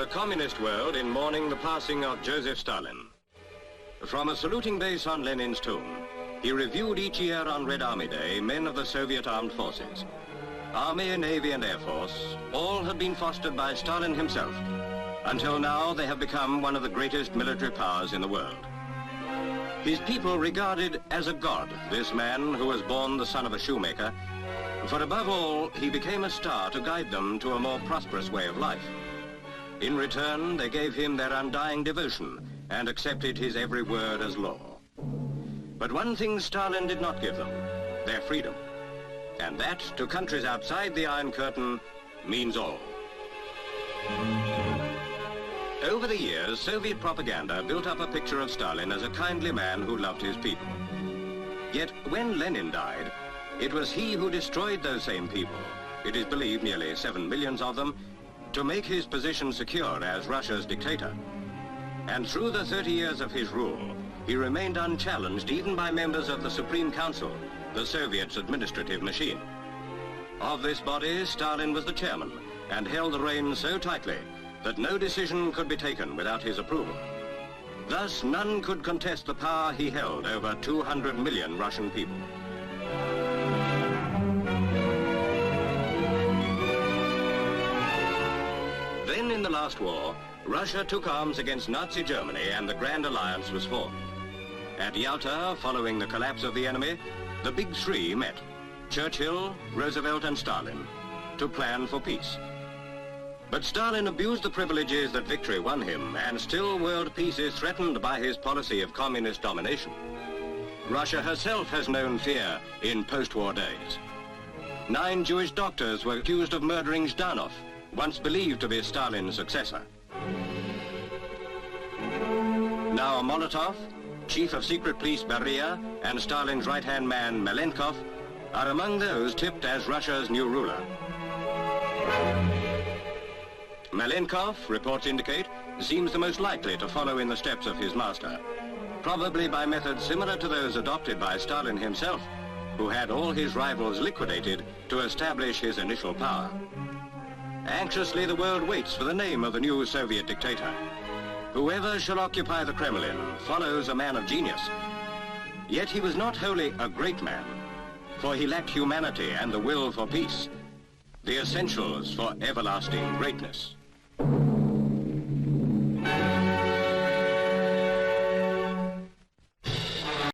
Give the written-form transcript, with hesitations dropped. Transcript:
The communist world in mourning the passing of Joseph Stalin. From a saluting base on Lenin's tomb, he reviewed each year on Red Army Day men of the Soviet armed forces. Army, Navy and Air Force, all had been fostered by Stalin himself. Until now, they have become one of the greatest military powers in the world. His people regarded as a god this man who was born the son of a shoemaker, for above all, he became a star to guide them to a more prosperous way of life. In return, they gave him their undying devotion and accepted his every word as law. But one thing Stalin did not give them, their freedom. And that, to countries outside the Iron Curtain, means all. Over the years, Soviet propaganda built up a picture of Stalin as a kindly man who loved his people. Yet, when Lenin died, it was he who destroyed those same people, it is believed nearly 7 million of them, to make his position secure as Russia's dictator. And through the 30 years of his rule, he remained unchallenged even by members of the Supreme Council, the Soviet's administrative machine. Of this body, Stalin was the chairman and held the reins so tightly that no decision could be taken without his approval. Thus, none could contest the power he held over 200 million Russian people. Then, in the last war, Russia took arms against Nazi Germany and the Grand Alliance was formed. At Yalta, following the collapse of the enemy, the Big Three met, Churchill, Roosevelt and Stalin, to plan for peace. But Stalin abused the privileges that victory won him, and still world peace is threatened by his policy of communist domination. Russia herself has known fear in post-war days. 9 Jewish doctors were accused of murdering Zhdanov, once believed to be Stalin's successor. Now Molotov, Chief of Secret Police Beria, and Stalin's right-hand man Malenkov are among those tipped as Russia's new ruler. Malenkov, reports indicate, seems the most likely to follow in the steps of his master, probably by methods similar to those adopted by Stalin himself, who had all his rivals liquidated to establish his initial power. Anxiously, the world waits for the name of the new Soviet dictator. Whoever shall occupy the Kremlin follows a man of genius. Yet he was not wholly a great man, for he lacked humanity and the will for peace, the essentials for everlasting greatness.